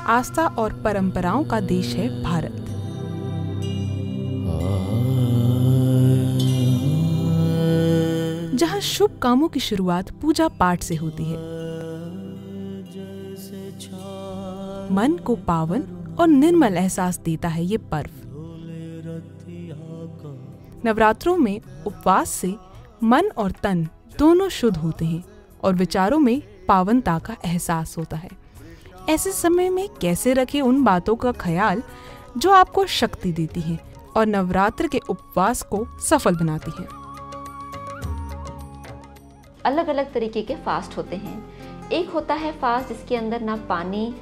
आस्था और परंपराओं का देश है भारत। जहां शुभ कामों की शुरुआत पूजा पाठ से होती है। मन को पावन और निर्मल एहसास देता है ये पर्व। नवरात्रों में उपवास से मन और तन दोनों शुद्ध होते हैं और विचारों में पावनता का एहसास होता है। ऐसे समय में कैसे रखें उन बातों का ख्याल जो आपको शक्ति देती हैं और नवरात्र के उपवास को सफल बनाती हैं। अलग अलग तरीके के फास्ट होते हैं। एक होता है फास्ट जिसके अंदर ना पानी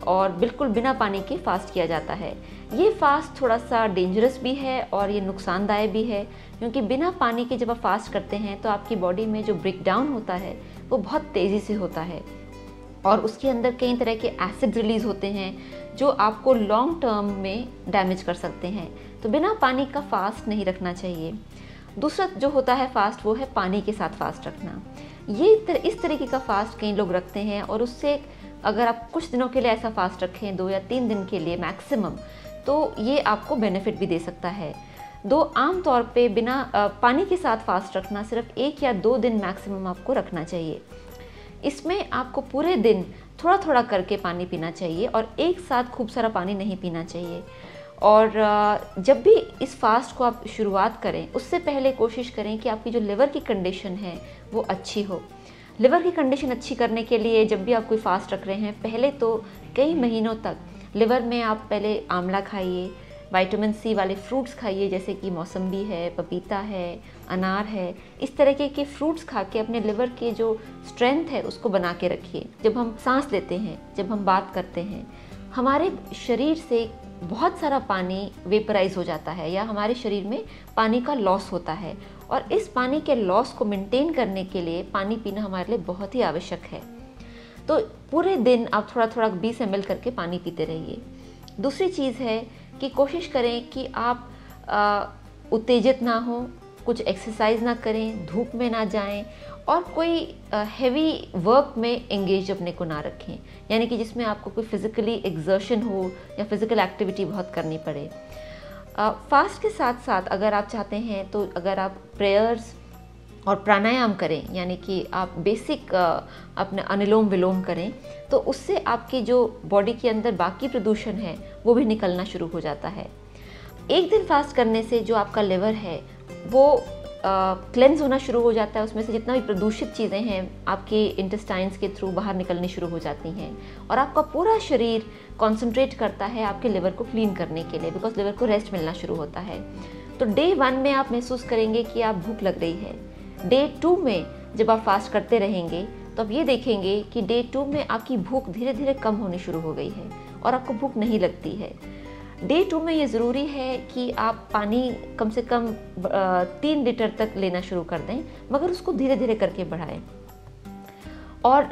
और बिल्कुल बिना पानी के फास्ट किया जाता है। ये फास्ट थोड़ा सा डेंजरस भी है और ये नुकसानदायक भी है, क्योंकि बिना पानी के जब आप फास्ट करते हैं तो आपकी बॉडी में जो ब्रेक डाउन होता है वो बहुत तेज़ी से होता है और उसके अंदर कई तरह के एसिड रिलीज होते हैं जो आपको लॉन्ग टर्म में डैमेज कर सकते हैं। तो बिना पानी का फास्ट नहीं रखना चाहिए। दूसरा जो होता है फास्ट वो है पानी के साथ फास्ट रखना। इस तरीके का फास्ट कई लोग रखते हैं और उससे अगर आप कुछ दिनों के लिए ऐसा फास्ट रखें, 2 या 3 दिन के लिए मैक्सिमम, तो ये आपको बेनिफिट भी दे सकता है। आम तौर पे बिना पानी के साथ फास्ट रखना सिर्फ 1 या 2 दिन मैक्सिमम आपको रखना चाहिए। इसमें आपको पूरे दिन थोड़ा थोड़ा करके पानी पीना चाहिए और एक साथ खूब सारा पानी नहीं पीना चाहिए। और जब भी इस फास्ट को आप शुरुआत करें उससे पहले कोशिश करें कि आपकी जो लिवर की कंडीशन है वो अच्छी हो। लिवर की कंडीशन अच्छी करने के लिए जब भी आप कोई फास्ट रख रहे हैं, पहले तो कई महीनों तक लिवर में आप पहले आंवला खाइए, विटामिन सी वाले फ्रूट्स खाइए, जैसे कि मौसम्बी है, पपीता है, अनार है। इस तरह के फ्रूट्स खा के अपने लिवर के जो स्ट्रेंथ है उसको बना के रखिए। जब हम सांस लेते हैं, जब हम बात करते हैं, हमारे शरीर से बहुत सारा पानी वेपराइज हो जाता है या हमारे शरीर में पानी का लॉस होता है और इस पानी के लॉस को मेंटेन करने के लिए पानी पीना हमारे लिए बहुत ही आवश्यक है। तो पूरे दिन आप थोड़ा थोड़ा 20 ml करके पानी पीते रहिए। दूसरी चीज़ है कि कोशिश करें कि आप उत्तेजित ना हो, कुछ एक्सरसाइज ना करें, धूप में ना जाएं और कोई हैवी वर्क में एंगेज अपने को ना रखें, यानी कि जिसमें आपको कोई फिज़िकली एक्सर्शन हो या फिज़िकल एक्टिविटी बहुत करनी पड़े। फास्ट के साथ साथ अगर आप चाहते हैं तो अगर आप प्रेयर्स और प्राणायाम करें, यानी कि आप बेसिक अपने अनुलोम विलोम करें, तो उससे आपकी जो बॉडी के अंदर बाकी प्रदूषण है वो भी निकलना शुरू हो जाता है। एक दिन फास्ट करने से जो आपका लिवर है वो क्लेंस होना शुरू हो जाता है। उसमें से जितना भी प्रदूषित चीज़ें हैं आपके इंटेस्टाइन्स के थ्रू बाहर निकलनी शुरू हो जाती हैं और आपका पूरा शरीर कंसंट्रेट करता है आपके लिवर को क्लीन करने के लिए, बिकॉज लिवर को रेस्ट मिलना शुरू होता है। तो डे 1 में आप महसूस करेंगे कि आप भूख लग रही है। डे 2 में जब आप फास्ट करते रहेंगे तो आप ये देखेंगे कि डे 2 में आपकी भूख धीरे धीरे कम होनी शुरू हो गई है और आपको भूख नहीं लगती है। डे 2 में ये ज़रूरी है कि आप पानी कम से कम 3 लीटर तक लेना शुरू कर दें, मगर उसको धीरे धीरे करके बढ़ाएं और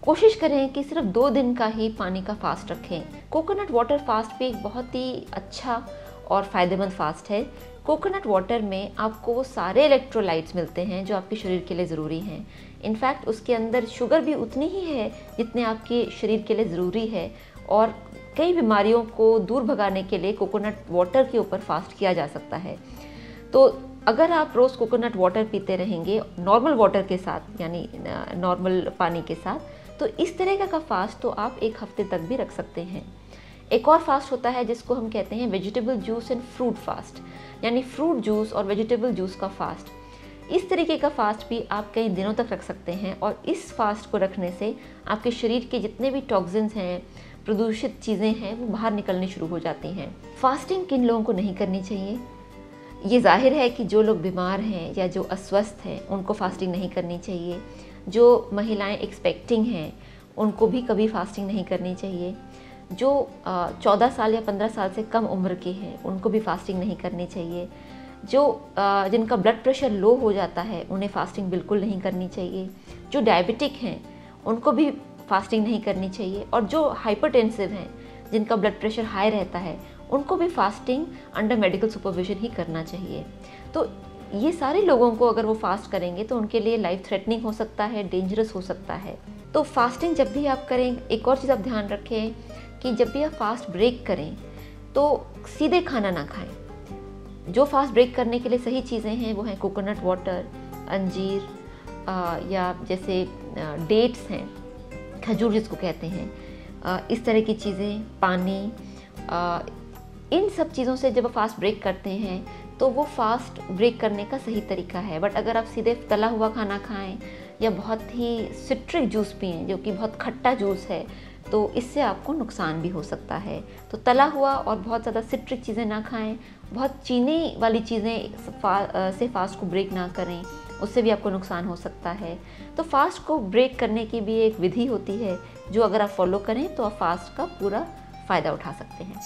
कोशिश करें कि सिर्फ 2 दिन का ही पानी का फास्ट रखें। कोकोनट वाटर फास्ट भी एक बहुत ही अच्छा और फ़ायदेमंद फास्ट है। कोकोनट वाटर में आपको वो सारे इलेक्ट्रोलाइट्स मिलते हैं जो आपके शरीर के लिए ज़रूरी हैं। इनफैक्ट उसके अंदर शुगर भी उतनी ही है जितने आपके शरीर के लिए ज़रूरी है और कई बीमारियों को दूर भगाने के लिए कोकोनट वाटर के ऊपर फास्ट किया जा सकता है। तो अगर आप रोज़ कोकोनट वाटर पीते रहेंगे नॉर्मल वाटर के साथ, यानी नॉर्मल पानी के साथ, तो इस तरह का फास्ट तो आप 1 हफ्ते तक भी रख सकते हैं। एक और फास्ट होता है जिसको हम कहते हैं vegetable juice and fruit fast, यानी फ्रूट जूस और वेजिटेबल जूस का फास्ट। इस तरीके का फास्ट भी आप कई दिनों तक रख सकते हैं और इस फास्ट को रखने से आपके शरीर के जितने भी टॉक्सिन्स हैं, प्रदूषित चीज़ें हैं, वो बाहर निकलनी शुरू हो जाती हैं। फास्टिंग किन लोगों को नहीं करनी चाहिए? ये जाहिर है कि जो लोग बीमार हैं या जो अस्वस्थ हैं उनको फास्टिंग नहीं करनी चाहिए। जो महिलाएं एक्सपेक्टिंग हैं उनको भी कभी फास्टिंग नहीं करनी चाहिए। जो 14 साल या 15 साल से कम उम्र के हैं उनको भी फास्टिंग नहीं करनी चाहिए। जो जिनका ब्लड प्रेशर लो हो जाता है उन्हें फास्टिंग बिल्कुल नहीं करनी चाहिए। जो डायबिटिक हैं उनको भी फास्टिंग नहीं करनी चाहिए और जो हाइपरटेंसिव हैं जिनका ब्लड प्रेशर हाई रहता है उनको भी फास्टिंग अंडर मेडिकल सुपरविजन ही करना चाहिए। तो ये सारे लोगों को अगर वो फास्ट करेंगे तो उनके लिए लाइफ थ्रेटनिंग हो सकता है, डेंजरस हो सकता है। तो फास्टिंग जब भी आप करें, एक और चीज़ आप ध्यान रखें कि जब भी आप फास्ट ब्रेक करें तो सीधे खाना ना खाएं। जो फास्ट ब्रेक करने के लिए सही चीज़ें हैं वो हैं कोकोनट वाटर, अंजीर, या जैसे डेट्स हैं, खजूर जिसको कहते हैं, इस तरह की चीज़ें, पानी, इन सब चीज़ों से जब आप फास्ट ब्रेक करते हैं तो वो फास्ट ब्रेक करने का सही तरीका है। बट अगर आप सीधे तला हुआ खाना खाएं या बहुत ही सिट्रिक जूस पिएं जो कि बहुत खट्टा जूस है, तो इससे आपको नुकसान भी हो सकता है। तो तला हुआ और बहुत ज़्यादा सिट्रिक चीज़ें ना खाएं, बहुत चीनी वाली चीज़ें से फास्ट को ब्रेक ना करें, उससे भी आपको नुकसान हो सकता है। तो फास्ट को ब्रेक करने की भी एक विधि होती है जो अगर आप फॉलो करें तो आप फास्ट का पूरा फ़ायदा उठा सकते हैं।